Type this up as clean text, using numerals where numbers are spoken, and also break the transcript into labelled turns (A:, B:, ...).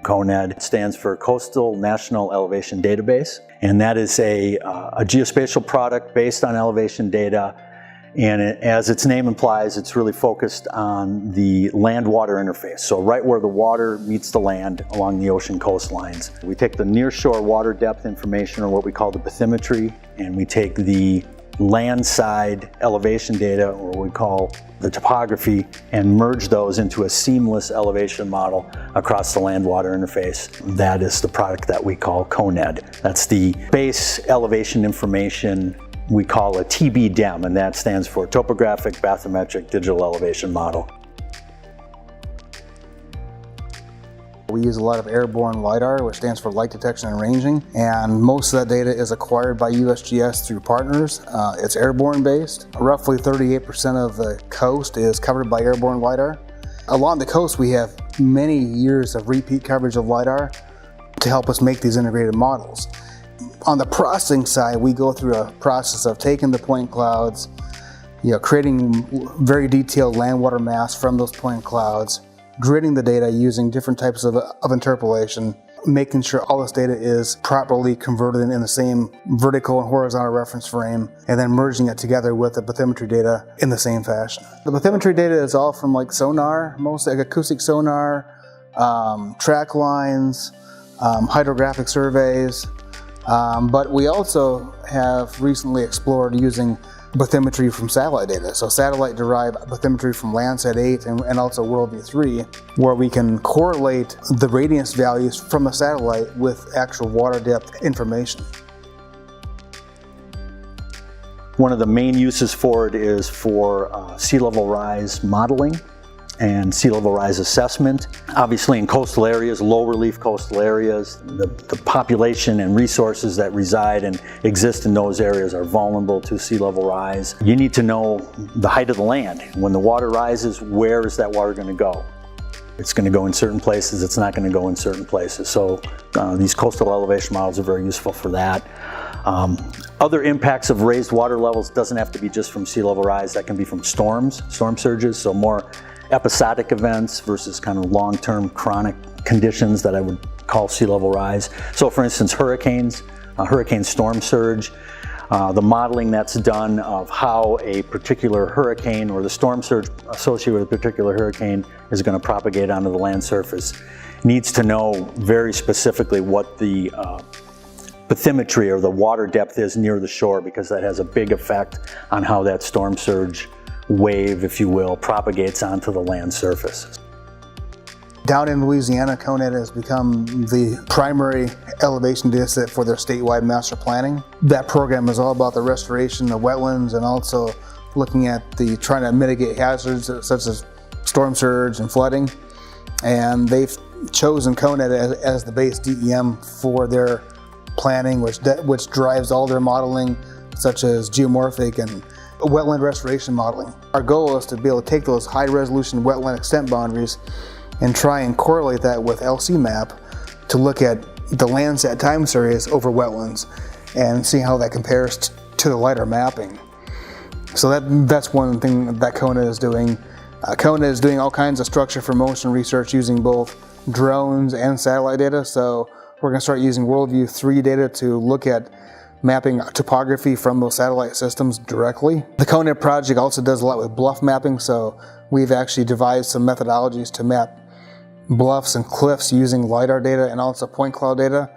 A: CoNED. It stands for Coastal National Elevation Database, and that is a geospatial product based on elevation data. And as its name implies, it's really focused on the land-water interface. So right where the water meets the land along the ocean coastlines. We take the nearshore water depth information, or what we call the bathymetry, and we take the land-side elevation data, or what we call the topography, and merge those into a seamless elevation model across the land-water interface. That is the product that we call CoNED. That's the base elevation information we call a TBDEM, and that stands for Topographic Bathymetric Digital Elevation Model.
B: We use a lot of airborne LiDAR, which stands for light detection and ranging, and most of that data is acquired by USGS through partners. It's airborne based. Roughly 38% of the coast is covered by airborne LiDAR. Along the coast we have many years of repeat coverage of LiDAR to help us make these integrated models. On the processing side, we go through a process of taking the point clouds, creating very detailed land-water maps from those point clouds, gridding the data using different types of interpolation, making sure all this data is properly converted in the same vertical and horizontal reference frame, and then merging it together with the bathymetry data in the same fashion. The bathymetry data is all from sonar, mostly acoustic sonar, track lines, hydrographic surveys. But we also have recently explored using bathymetry from satellite data. So satellite-derived bathymetry from Landsat 8 and also WorldView 3, where we can correlate the radiance values from the satellite with actual water depth information.
A: One of the main uses for it is for sea level rise modeling and sea level rise assessment. Obviously in coastal areas, low relief coastal areas, the population and resources that reside and exist in those areas are vulnerable to sea level rise. You need to know the height of the land. When the water rises, where is that water going to go? It's going to go in certain places, it's not going to go in certain places. So these coastal elevation models are very useful for that. Other impacts of raised water levels doesn't have to be just from sea level rise. That can be from storms, storm surges, so more episodic events versus kind of long-term chronic conditions that I would call sea level rise. So for instance, hurricanes, hurricane storm surge, the modeling that's done of how a particular hurricane or the storm surge associated with a particular hurricane is going to propagate onto the land surface needs to know very specifically what the bathymetry or the water depth is near the shore, because that has a big effect on how that storm surge wave, if you will, propagates onto the land surface.
B: Down in Louisiana, CoNED has become the primary elevation data set for their statewide master planning. That program is all about the restoration of wetlands and also looking at trying to mitigate hazards such as storm surge and flooding. And they've chosen CoNED as the base DEM for their planning, which drives all their modeling, such as geomorphic and wetland restoration modeling. Our goal is to be able to take those high resolution wetland extent boundaries and try and correlate that with LC-MAP to look at the Landsat time series over wetlands and see how that compares to the LiDAR mapping. So that's one thing that CoNED is doing. CoNED is doing all kinds of structure for motion research using both drones and satellite data. So we're going to start using WorldView 3 data to look at mapping topography from those satellite systems directly. The CoNED project also does a lot with bluff mapping, so we've actually devised some methodologies to map bluffs and cliffs using LiDAR data and also point cloud data